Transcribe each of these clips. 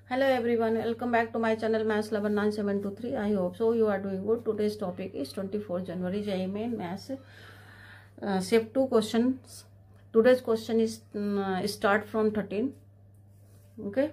Hello everyone, welcome back to my channel Maths Lover 9723. I hope so you are doing good. Today's topic is 24 January JEE Main Maths Shape 2 questions. Today's question is start from 13. Okay,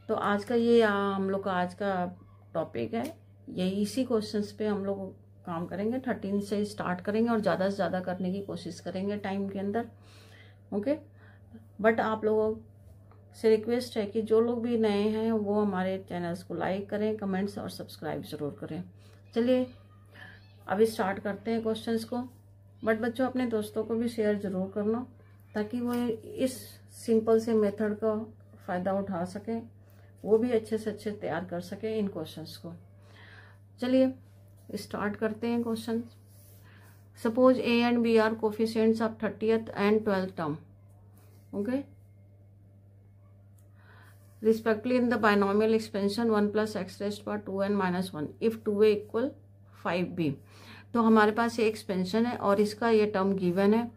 तो आज का ये हम लोग का आज का topic है, यही इसी क्वेश्चंस पे हम लोग काम करेंगे। 13 से स्टार्ट करेंगे और ज़्यादा से ज़्यादा करने की कोशिश करेंगे टाइम के अंदर। ओके, बट आप लोगों से रिक्वेस्ट है कि जो लोग भी नए हैं वो हमारे चैनल्स को लाइक करें, कमेंट्स और सब्सक्राइब ज़रूर करें। चलिए अभी स्टार्ट करते हैं क्वेश्चंस को। बट बच्चों अपने दोस्तों को भी शेयर ज़रूर करना ताकि वो इस सिंपल से मेथड का फ़ायदा उठा सकें, वो भी अच्छे से अच्छे तैयार कर सकें इन क्वेश्चंस को। चलिए स्टार्ट करते हैं question. Suppose A and B are coefficients of 30th and 12th term. Okay, respectively in the binomial expansion 1 plus x raised power 2n minus 1 if 2a equal 5b। तो हमारे पास ये एक्सपेंशन है और इसका ये टर्म गिवन है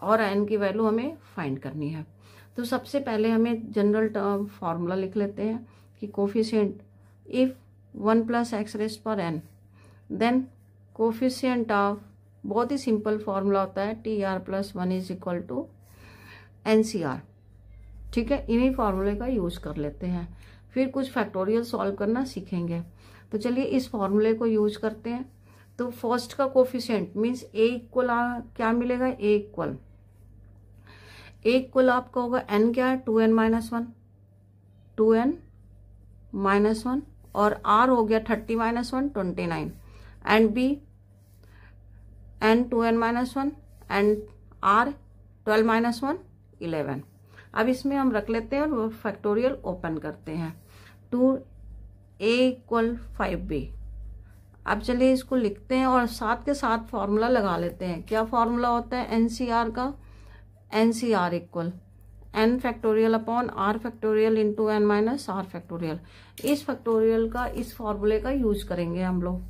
और n की वैल्यू हमें फाइंड करनी है। तो सबसे पहले हमें जनरल टर्म फार्मूला लिख लेते हैं कि coefficient if 1 plus x raised power n then coefficient of, बहुत ही सिंपल फार्मूला होता है TR plus 1 is equal to NCR। ठीक है, इन्हीं फार्मूले का यूज कर लेते हैं, फिर कुछ फैक्टोरियल सॉल्व करना सीखेंगे। तो चलिए इस फार्मूले को यूज करते हैं। तो फर्स्ट का कोफिशिएंट मीन्स ए इक्वल क्या मिलेगा, ए इक्वल आपका होगा n क्या है 2n माइनस 1, 2n माइनस 1 और r हो गया 30 minus 1 29 and b n 2n minus 1 and r 12 minus 1 11। अब इसमें हम रख लेते हैं और फैक्टोरियल ओपन करते हैं। 2a equal 5b। अब चलिए इसको लिखते हैं और साथ के साथ फॉर्मूला लगा लेते हैं। क्या फॉर्मूला होता है NCR का, NCR equal n factorial upon r factorial into n minus r factorial. इस फैक्टोरियल का, इस फॉर्मूले का यूज करेंगे हम लोग।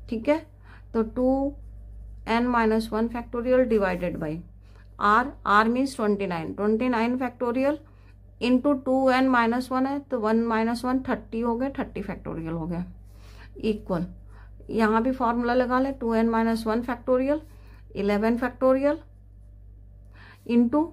ठीक है, तो 2n minus 1 factorial divided by r means 29 factorial into 2n minus 1 है तो 1 माइनस 1 30 हो गए, 30 फैक्टोरियल हो गया इक्वल, यहाँ भी फॉर्मूला लगा ले 2n minus 1 factorial 11 factorial into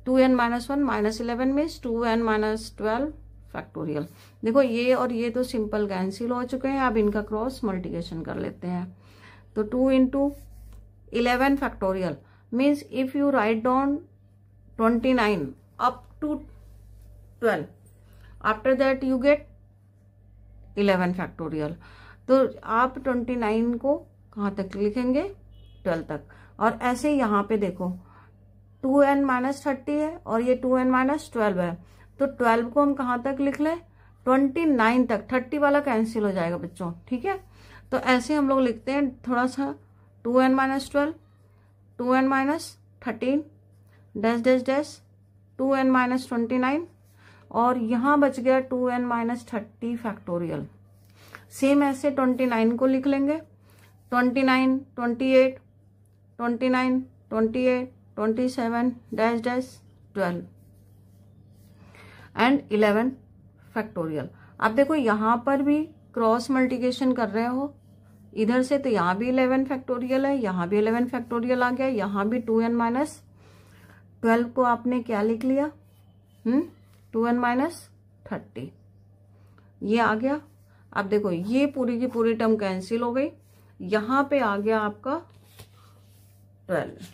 2n minus 1 minus 11 means 2n minus 12 factorial. देखो ये और ये तो सिंपल कैंसिल हो चुके हैं, अब इनका क्रॉस मल्टीप्लिकेशन कर लेते हैं। तो 2 into 11 factorial means if you write down 29 up to 12 after that you get 11 factorial। तो आप 29 को कहाँ तक लिखेंगे, 12 तक। और ऐसे यहाँ पे देखो 2n माइनस 30 है और ये 2n माइनस 12 है, तो 12 को हम कहाँ तक लिख लें, 29 तक। 30 वाला कैंसिल हो जाएगा बच्चों। ठीक है, तो ऐसे हम लोग लिखते हैं थोड़ा सा 2n minus 12 2n minus 13 dash dash dash 2n minus 29 और यहाँ बच गया 2n माइनस 30 फैक्टोरियल। सेम ऐसे 29 को लिख लेंगे 29 28 29 28 27 डैश डैश 12 एंड 11 फैक्टोरियल। अब देखो यहाँ पर भी क्रॉस मल्टीप्लिकेशन कर रहे हो इधर से, तो यहाँ भी 11 फैक्टोरियल है, यहाँ भी 11 फैक्टोरियल आ गया, यहाँ भी 2n माइनस 12 को आपने क्या लिख लिया 2n माइनस 30 ये आ गया। अब देखो ये पूरी की पूरी टर्म कैंसिल हो गई, यहाँ पे आ गया आपका 12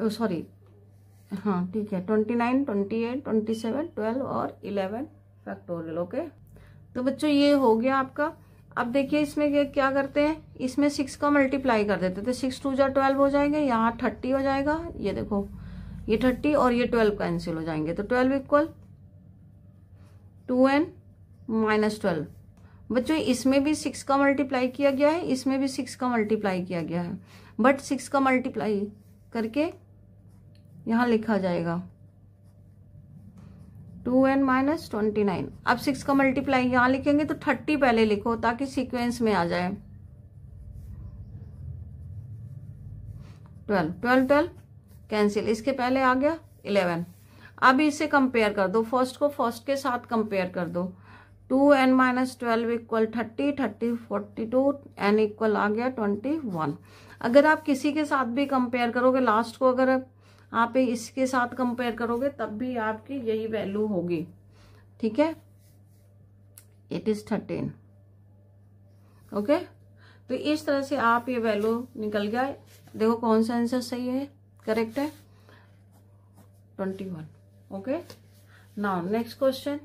सॉरी हाँ ठीक है 29 28 27 12 और 11 फैक्टोरियल। ओके, तो बच्चों ये हो गया आपका। अब देखिए इसमें क्या करते हैं, इसमें 6 का मल्टीप्लाई कर देते थे, 6 2 जा 12 हो जाएंगे, यहाँ 30 हो जाएगा, ये देखो ये 30 और ये 12 कैंसिल हो जाएंगे, तो 12 इक्वल 2n माइनस 12। बच्चों इसमें भी 6 का मल्टीप्लाई किया गया है, इसमें भी 6 का मल्टीप्लाई किया गया है, बट 6 का मल्टीप्लाई करके यहाँ लिखा जाएगा 2n माइनस 29। अब 6 का मल्टीप्लाई यहाँ लिखेंगे तो 30 पहले लिखो ताकि सीक्वेंस में आ जाए। 12 12 12 कैंसिल, इसके पहले आ गया 11। अब इसे कंपेयर कर दो, फर्स्ट को फर्स्ट के साथ कंपेयर कर दो। 2n-12 इक्वल 30, 30 42, n इक्वल आ गया 21। अगर आप किसी के साथ भी कंपेयर करोगे, लास्ट को अगर आप इसके साथ कंपेयर करोगे तब भी आपकी यही वैल्यू होगी, ठीक है। It is 13। ओके, तो इस तरह से आप ये वैल्यू निकल गया। देखो कौन सा आंसर सही है, करेक्ट है 21। Okay, now next question.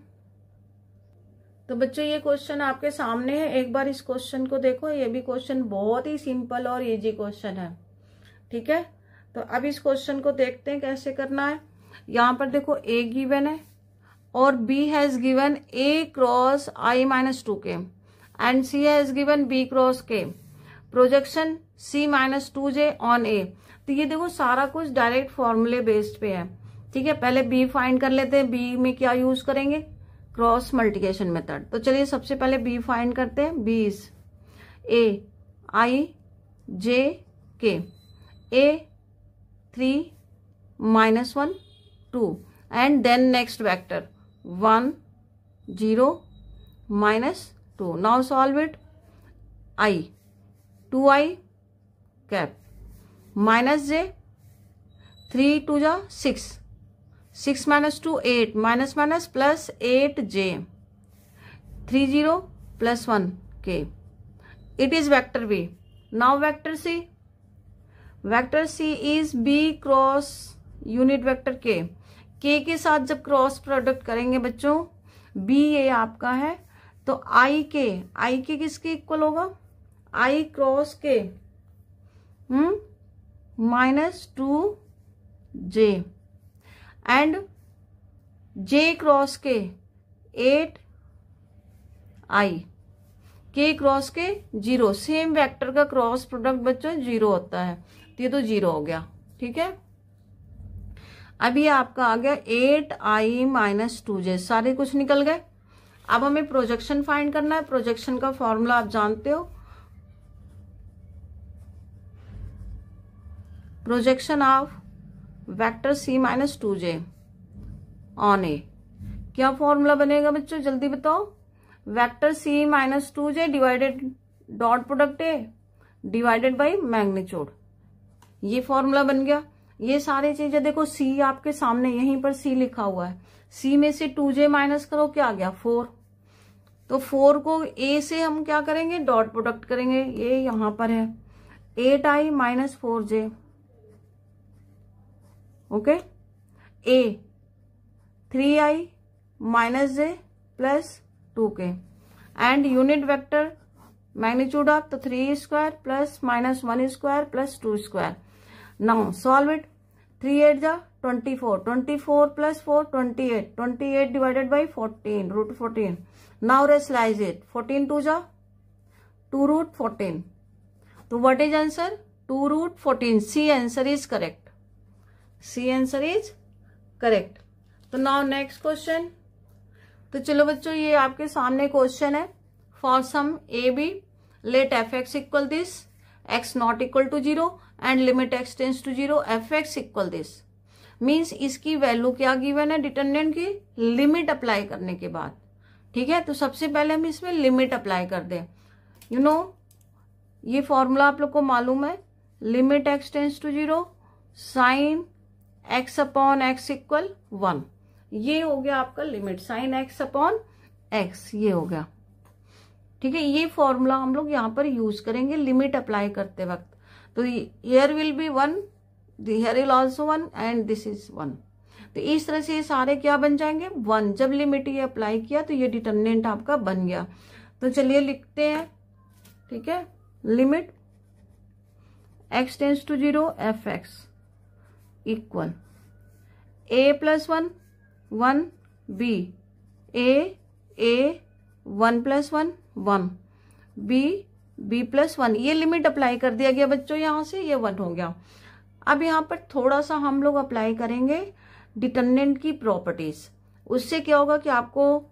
तो बच्चों ये क्वेश्चन आपके सामने है, एक बार इस क्वेश्चन को देखो। ये भी क्वेश्चन बहुत ही सिंपल और इजी क्वेश्चन है, ठीक है। तो अब इस क्वेश्चन को देखते हैं कैसे करना है। यहाँ पर देखो ए गिवन है और B has given A cross i-2k and C has given B cross K, projection c-2j on A. तो ये देखो सारा कुछ डायरेक्ट फॉर्मूले बेस्ड पे है, ठीक है। पहले बी फाइंड कर लेते हैं। बी में क्या यूज करेंगे, क्रॉस मल्टीप्लिकेशन मेथड। तो चलिए सबसे पहले बी फाइंड करते हैं। B is A i j k, a 3 -1 2 and then next vector 1 0 -2. Now solve it. I 2i cap minus j 3 2 जा 6, 6 -2 8 minus plus 8j 3 0 plus 1 k. It is vector B. Now vector C. Vector C is B cross unit vector K. के के साथ जब cross product करेंगे बच्चों, B ये आपका है, तो आई के किसके इक्वल होगा, आई क्रॉस के -2j एंड जे क्रॉस के 8i, के क्रॉस के 0। सेम वेक्टर का क्रॉस प्रोडक्ट बच्चों 0 होता है, तो ये तो 0 हो गया, ठीक है। अभी आपका आ गया 8i-2j, सारे कुछ निकल गए। अब हमें प्रोजेक्शन फाइंड करना है। प्रोजेक्शन का फॉर्मूला आप जानते हो, projection of vector c-2j on A. क्या फॉर्मूला बनेगा बच्चों, जल्दी बताओ। Vector c-2j divided dot product A divided by magnitude, ये फॉर्मूला बन गया। ये सारी चीजें देखो, c आपके सामने यहीं पर c लिखा हुआ है। c में से 2j माइनस करो, क्या आ गया 4। तो 4 को a से हम क्या करेंगे, डॉट प्रोडक्ट करेंगे, ये यहां पर है 8i - 4j। Okay, a 3i - j plus 2k and unit vector magnitude of, तो 3 square plus -1 square plus 2 square. Now solve it. 3 8 जा 24, 24 plus 4 28, 28 divided by 14 √14। Now rationalise it. 14 2 जा 2√14। तो what is answer, 2√14। C answer is correct, C answer is correct. तो now next question. तो चलो बच्चों ये आपके सामने क्वेश्चन है। For some A B let f(x) equal this, x not equal to 0 and limit x tends to 0, f(x) equal this. Means इसकी value क्या गिवन है, डिटरमिनेंट की लिमिट अप्लाई करने के बाद, ठीक है। तो सबसे पहले हम इसमें लिमिट अप्लाई कर दें। यू नो ये फॉर्मूला आप लोग को मालूम है, limit x tends to 0 sine x upon x equal 1। ये हो गया आपका limit sine x upon x, ये हो गया, ठीक है। ये फॉर्मूला हम लोग यहाँ पर यूज करेंगे लिमिट अप्लाई करते वक्त। तो here will be 1, here will also 1 and this is 1। तो इस तरह से ये सारे क्या बन जाएंगे 1। जब लिमिट ये अप्लाई किया तो ये डिटरमिनेंट आपका बन गया। तो चलिए लिखते हैं, ठीक है। Limit x tends to 0 f(x) equal a + 1 1 b a 1 + 1 1 b + 1। ये लिमिट अप्लाई कर दिया गया बच्चों, यहां से ये 1 हो गया। अब यहाँ पर थोड़ा सा हम लोग अप्लाई करेंगे डिटरमिनेंट की प्रॉपर्टीज। उससे क्या होगा कि आपको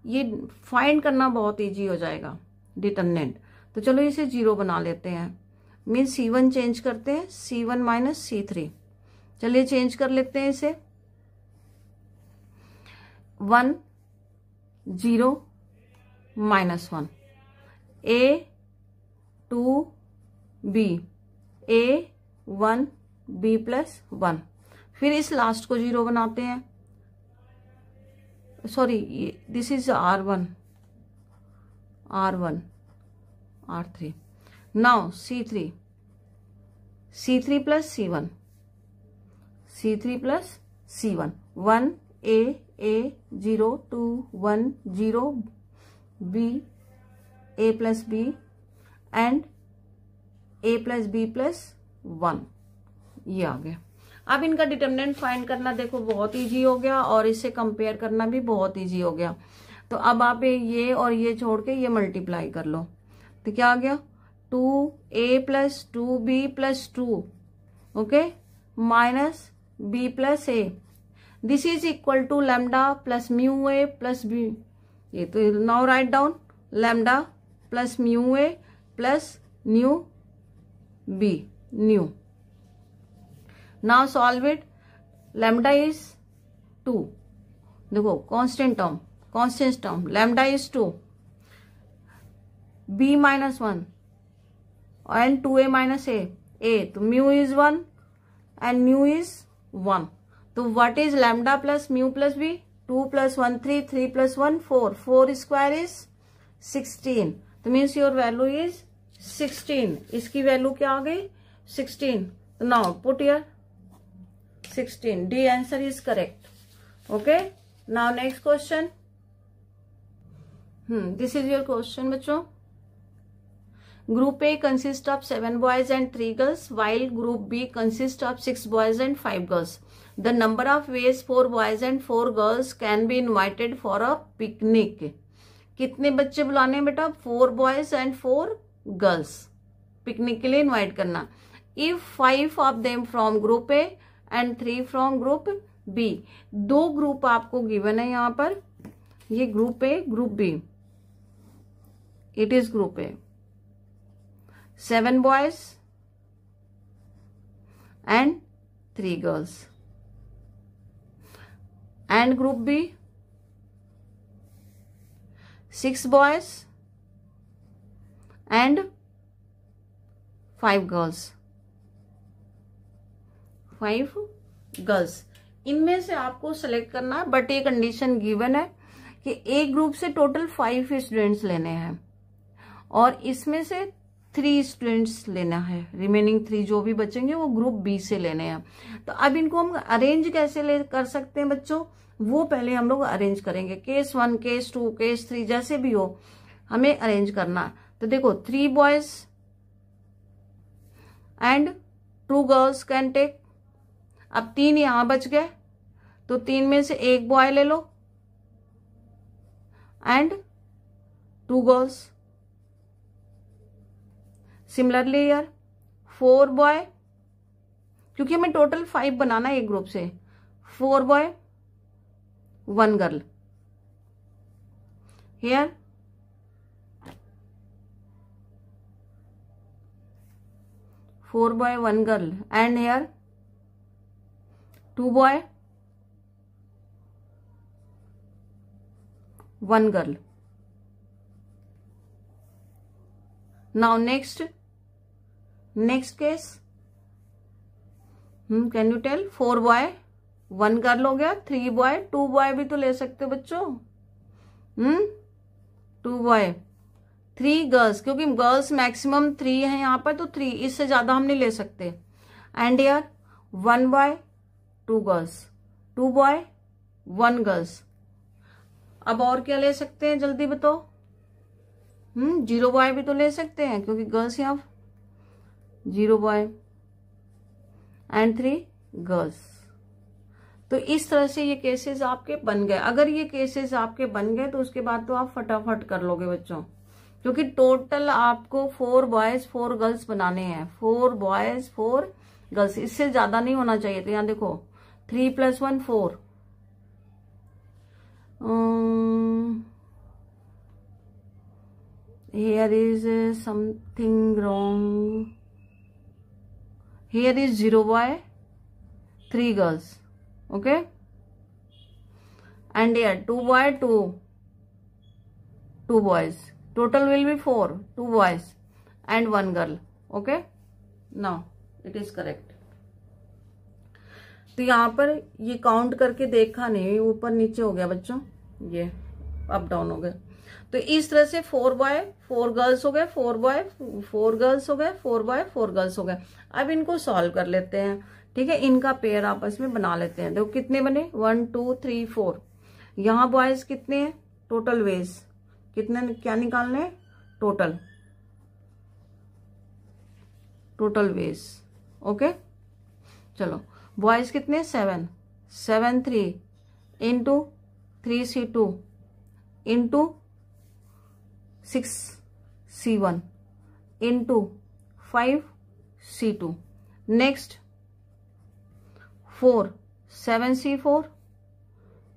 ये फाइंड करना बहुत इजी हो जाएगा डिटरमिनेंट। तो चलो इसे 0 बना लेते हैं, मीन c1 चेंज करते हैं, c1 - c3। चलिए चेंज कर लेते हैं इसे। 1 0 -1, A 2 B, A 1 B + 1। फिर इस लास्ट को 0 बनाते हैं, sorry this is R1 R3। Now C3 + C1, C3 + C1, 1 A 0 2 1 0 B A + B and A + B + 1, ये आ गया। अब इनका डिटर्मिनेंट फाइंड करना देखो बहुत इजी हो गया और इससे कंपेयर करना भी बहुत इजी हो गया। तो अब आप ये और ये छोड़ के ये मल्टीप्लाई कर लो, तो क्या आ गया 2A + 2B + 2, okay, minus B + A, this is equal to lambda + μA + B। ये तो now write down lambda + μA + μB, nu. Now solve it, lambda is 2, देखो constant term, lambda is 2, B - 1 and 2A - A, तो mu is 1 and nu is 1। तो what is lambda + mu + B, 2 + 1 3, 3 + 1 4, 4 square is 16, तो means your value is 16। इसकी value क्या आ गई 16, तो now put here 16, D answer is correct, okay. Now next question, this is your question बच्चों। Group A consists of 7 boys and 3 girls, while group B consists of 6 boys and 5 girls. The number of ways 4 boys and 4 girls can be invited for a picnic. कितने बच्चे बुलाने हैं बेटा, 4 boys and 4 girls, picnic के लिए invite करना। If 5 of them from group A and 3 from group B, 2 group आपको given है यहाँ पर, ये group A group B, it is group A, 7 boys and 3 girls, and group B 6 boys and 5 girls, 5 girls. इनमें से आपको select करना है, बट ये कंडीशन गिवन है कि एक ग्रुप से टोटल 5 स्टूडेंट्स लेने हैं और इसमें से 3 स्टूडेंट्स लेना है, रिमेनिंग 3 जो भी बचेंगे वो ग्रुप बी से लेने हैं। तो अब इनको हम अरेंज कैसे कर सकते हैं बच्चों, वो पहले हम लोग अरेंज करेंगे, केस 1 केस 2 केस 3 जैसे भी हो हमें अरेंज करना। तो देखो 3 boys and 2 girls can take, अब 3 यहां बच गए तो 3 में से 1 बॉय ले लो एंड 2 गर्ल्स। सिमिलरली यार 4 बॉय, क्योंकि हमें टोटल 5 बनाना है एक ग्रुप से, 4 boy 1 girl, here 4 boy 1 girl and here 2 boy 1 girl. Now next case, can you tell, 4 boy 1 girl हो गया, 3 बॉय 2 बॉय भी तो ले सकते हो बच्चों, 2 बॉय 3 गर्ल्स, क्योंकि गर्ल्स मैक्सिमम 3 है यहाँ पर, तो 3, इससे ज्यादा हम नहीं ले सकते। एंड यार 1 बॉय 2 गर्ल्स, 2 बॉय 1 गर्ल्स। अब और क्या ले सकते हैं जल्दी बताओ, 0 बॉय भी तो ले सकते हैं क्योंकि गर्ल्स यहाँ 0 बॉय एंड 3 गर्ल्स। तो इस तरह से ये केसेस आपके बन गए। अगर ये केसेस आपके बन गए तो उसके बाद तो आप फटाफट कर लोगे बच्चों, क्योंकि टोटल आपको 4 बॉयज 4 गर्ल्स बनाने हैं, 4 बॉयज 4 गर्ल्स, इससे ज्यादा नहीं होना चाहिए। तो यहाँ देखो 3 + 1 4, here is something wrong, here is 0 boy 3 girls, okay, and here 2 boy 2 boys, total will be 4, 2 boys and 1 girl. Okay, now it is correct. तो यहाँ पर ये काउंट करके देखा नहीं, ऊपर नीचे हो गया बच्चों, ये अप डाउन हो गया। तो इस तरह से 4 बॉय 4 गर्ल्स हो गए, 4 बॉय 4 गर्ल्स हो गए, 4 बॉय 4 गर्ल्स हो गए। अब इनको सॉल्व कर लेते हैं, ठीक है, इनका पेयर आपस में बना लेते हैं। देखो कितने बने, 1 2 3 4। यहाँ बॉयज कितने हैं, टोटल वेज कितने, क्या निकालने हैं, टोटल वेज। ओके, चलो बॉयज कितने, 7 7 3 into 3C2 into 6C1 into 5C2। Next 4 7C4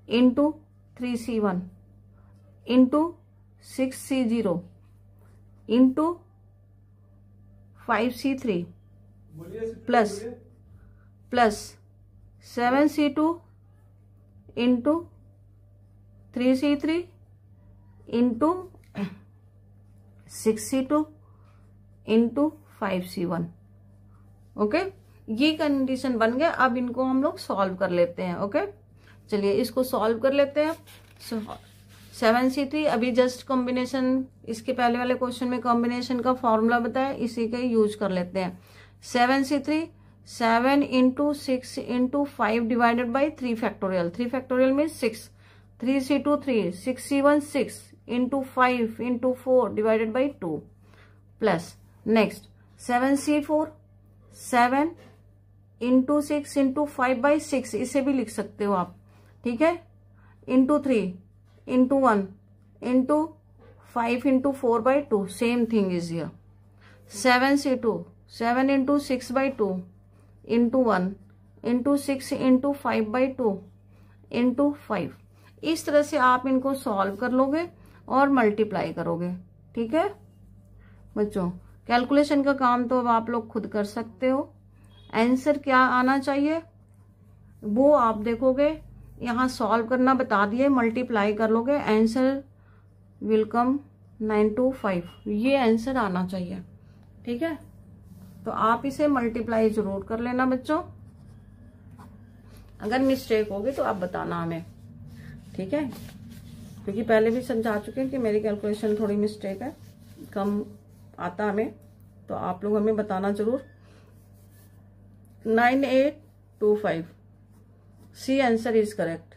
into 3C1 into 6C0 into 5C3 plus 7C2 into 3C3 into 6C2 into 5C1। Okay, ये कंडीशन बन गया। अब इनको हम लोग सॉल्व कर लेते हैं। ओके, चलिए इसको सॉल्व कर लेते हैं। 7C3 अभी जस्ट कॉम्बिनेशन, इसके पहले वाले क्वेश्चन में कॉम्बिनेशन का फॉर्मूला बताया, इसी का यूज कर लेते हैं। 7C3 7 into 6 into 5 divided by 3 factorial, 3 factorial में 6, 3C2 3, 6C1 6 into 5 into 4 divided by 2 plus next 7C4 7 into 6 into 5 by 6, इसे भी लिख सकते हो आप, ठीक है, into 3 into 1 into 5 into 4 by 2, same thing is here. 7C2 7 into 6 by 2 into 1 into 6 into 5 by 2 into 5। इस तरह से आप इनको सॉल्व कर लोगे और मल्टीप्लाई करोगे। ठीक है बच्चों, कैलकुलेशन का काम तो अब आप लोग खुद कर सकते हो। आंसर क्या आना चाहिए वो आप देखोगे, यहाँ सॉल्व करना बता दिए, मल्टीप्लाई कर लोगे, आंसर विल कम 925, ये आंसर आना चाहिए। ठीक है, तो आप इसे मल्टीप्लाई जरूर कर लेना बच्चों, अगर मिस्टेक होगी तो आप बताना हमें। ठीक है, क्योंकि पहले भी समझा चुके हैं कि मेरी कैलकुलेशन थोड़ी मिस्टेक है, कम आता हमें, तो आप लोग हमें बताना जरूर। 9825 सी आंसर इज करेक्ट।